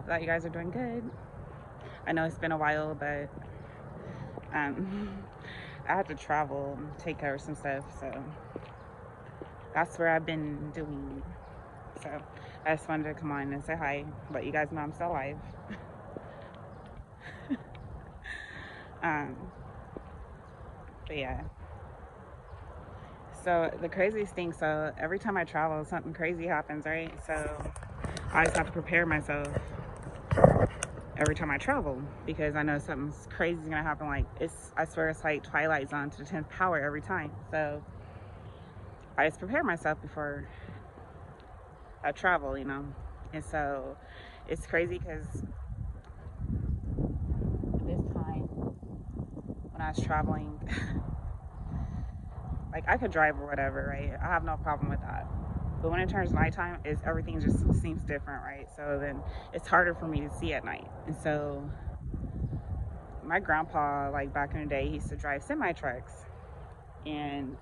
that you guys are doing good. I know it's been a while, but um, I had to travel and take care of some stuff, so that's where I've been doing. So I just wanted to come on and say hi, let you guys know I'm still alive. Um, but yeah. So the craziest thing, so every time I travel, something crazy happens, right? So I just have to prepare myself every time I travel because I know something's crazy is gonna happen. Like I swear it's like Twilight Zone to the 10th power every time. So I just prepare myself before I travel, And so it's crazy because this time when I was traveling, like I could drive or whatever, right? I have no problem with that. But when it turns nighttime, everything just seems different, right? So then it's harder for me to see at night. And so my grandpa, like back in the day, he used to drive semi trucks, and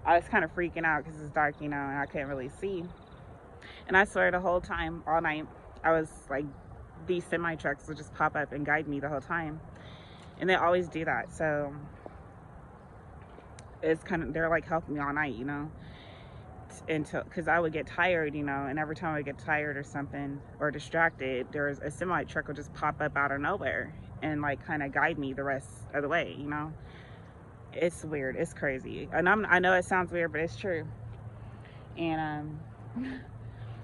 I was kind of freaking out because it's dark, and I couldn't really see. And I swear the whole time, all night, I was like, these semi trucks would just pop up and guide me the whole time. And they always do that. So it's kind of, they're like helping me all night, until, because I would get tired, and every time I would get tired or something or distracted, there's a semi truck would just pop up out of nowhere and like kind of guide me the rest of the way. It's weird, it's crazy, and I know it sounds weird, but it's true. And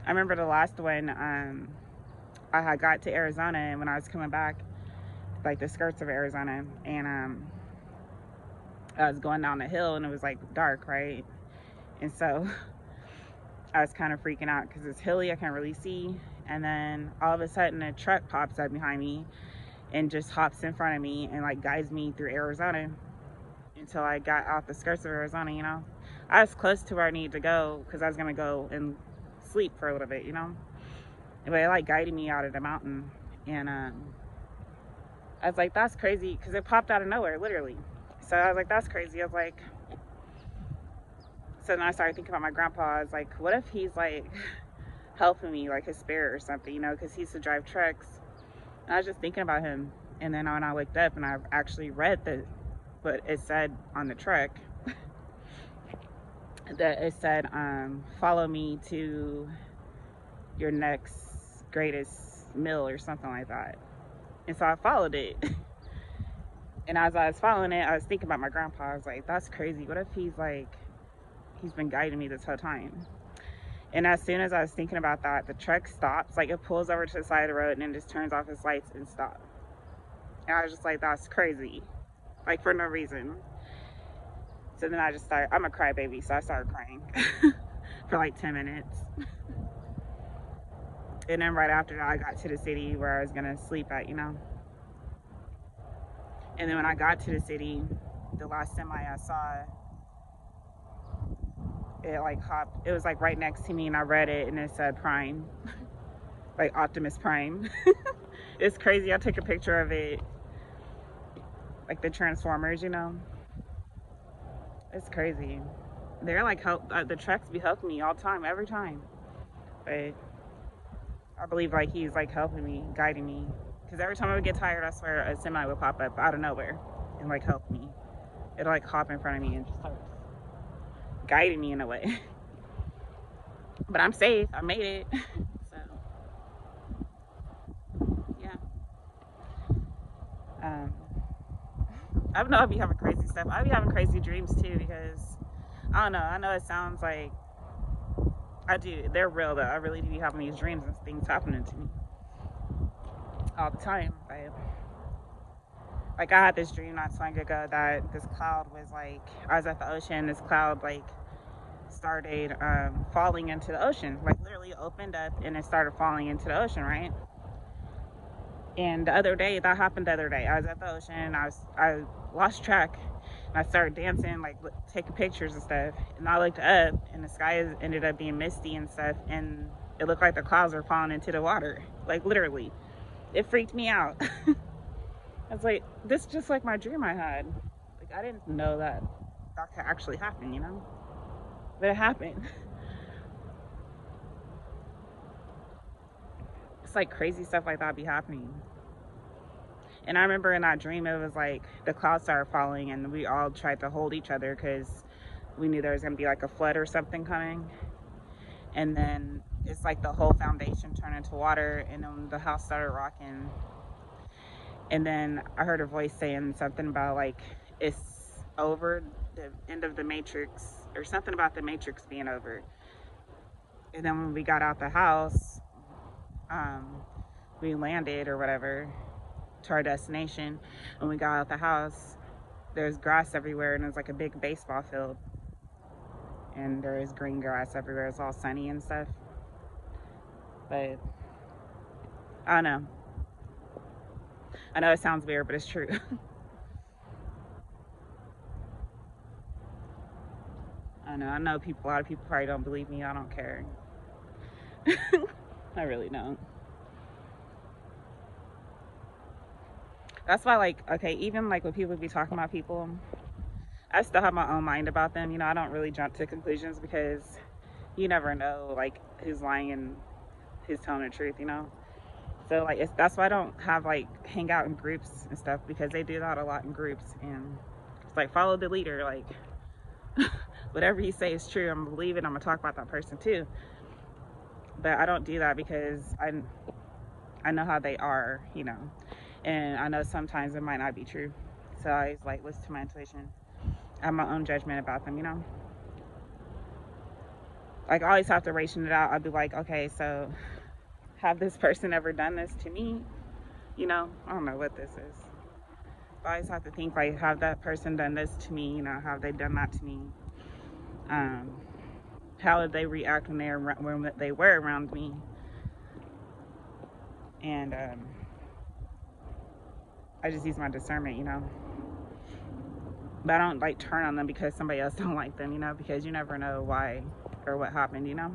I remember the last one, I had got to Arizona, and when I was coming back, like the skirts of Arizona, and I was going down the hill, and it was like dark, right? And so I was kind of freaking out because it's hilly, I can't really see. And then all of a sudden, a truck pops up behind me and just hops in front of me and like guides me through Arizona until I got off the skirts of Arizona. I was close to where I needed to go because I was gonna go and sleep for a little bit. But it like guided me out of the mountain, and I was like, that's crazy because it popped out of nowhere, literally. So I was like, that's crazy. I was like, so then I started thinking about my grandpa. I was like, what if he's like helping me, like his spirit or something, because he used to drive trucks. And I was just thinking about him. And then when I looked up and I actually read what it said on the truck, that it said, follow me to your next greatest meal or something like that. And so I followed it. And as I was following it, I was thinking about my grandpa. I was like, that's crazy. What if he's been guiding me this whole time? And as soon as I was thinking about that, the truck stops. Like it pulls over to the side of the road and then just turns off its lights and stops. And I was just like, that's crazy. Like for no reason. So then I'm a crybaby. So I started crying for like 10 minutes. And then right after that, I got to the city where I was going to sleep at. And then when I got to the city, the last semi I saw, it like hopped. It was like right next to me, and I read it, and it said Prime, like Optimus Prime. It's crazy. I took a picture of it, like the Transformers. It's crazy. They're like the trucks be helping me all the time, every time. But I believe like he's like helping me, guiding me. Because every time I would get tired, I swear a semi would pop up out of nowhere and like help me. It'll like hop in front of me and just start guiding me in a way. But I'm safe. I made it. So yeah. Um, I don't know. I be having crazy stuff. I be having crazy dreams too because I don't know. I know it sounds like I do. They're real though. I really do be having these dreams and things happening to me all the time. Like I had this dream not so long ago that this cloud was like I was at the ocean. This cloud like started falling into the ocean. Like literally opened up and it started falling into the ocean, right? And the other day, that happened the other day. I was at the ocean. I lost track. And I started dancing, like taking pictures and stuff. And I looked up, and the sky ended up being misty and stuff. And it looked like the clouds were falling into the water, like literally. It freaked me out. I was like, this is just like my dream I had. Like I didn't know that could actually happen. But it happened. like crazy stuff like that be happening. And I remember in that dream, it was like the clouds started falling and we all tried to hold each other because we knew there was going to be like a flood or something coming. And then it's like the whole foundation turned into water and then the house started rocking. And then I heard a voice saying something about like it's over, the end of the Matrix, or something about the Matrix being over. And then when we got out the house, we landed or whatever to our destination. When we got out the house, there's grass everywhere and it's like a big baseball field. And there is green grass everywhere. It's all sunny and stuff. But I don't know. I know it sounds weird, but it's true. I know people, a lot of people probably don't believe me. I don't care. I really don't. That's why, like, okay, even like when people be talking about people, I still have my own mind about them. You know, I don't really jump to conclusions because you never know, like, who's lying and who's telling the truth, you know? So, like, that's why I don't have, like, hang out in groups and stuff, because they do that a lot in groups. And it's like, follow the leader. Like, whatever you say is true. I'm going to believe it. I'm going to talk about that person, too. But I don't do that because I know how they are, you know? And I know sometimes it might not be true. So I always, like, listen to my intuition. I have my own judgment about them, you know? Like, I always have to ration it out. I'd be like, okay, so have this person ever done this to me? You know, I don't know what this is. I always have to think, like, have that person done this to me? You know, have they done that to me? How did they react when they were around me? And I just use my discernment, you know? But I don't, like, turn on them because somebody else don't like them, you know? Because you never know why or what happened, you know?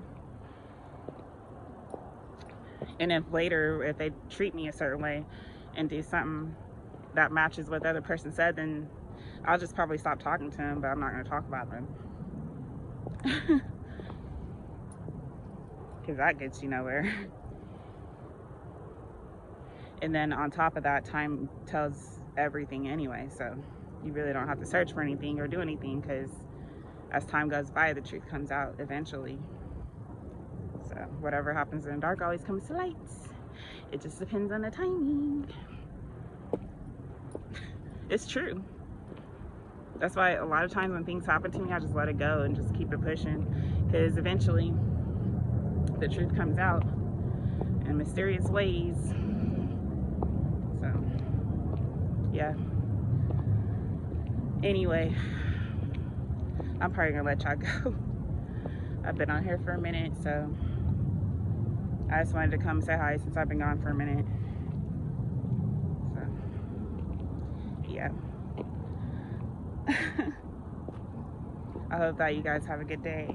And if later, if they treat me a certain way and do something that matches what the other person said, then I'll just probably stop talking to them, but I'm not going to talk about them. Because that gets you nowhere. And then on top of that, time tells everything anyway, so you really don't have to search for anything or do anything, because as time goes by, the truth comes out eventually. So whatever happens in the dark always comes to light. It just depends on the timing. It's true. That's why a lot of times when things happen to me, I just let it go and just keep it pushing, because eventually the truth comes out in mysterious ways. So yeah, anyway, I'm probably gonna let y'all go. I've been on here for a minute, so I just wanted to come say hi since I've been gone for a minute. So yeah. I hope that you guys have a good day.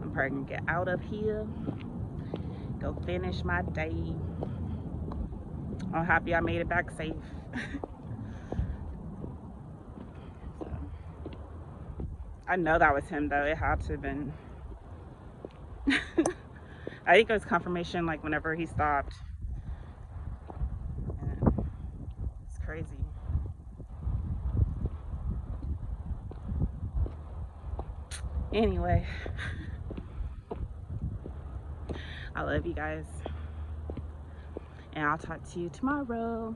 I'm probably gonna get out of here, go finish my day. I'm happy I made it back safe. So, I know that was him though. It had to have been. I think it was confirmation, like whenever he stopped. And it's crazy. Anyway, I love you guys, and I'll talk to you tomorrow.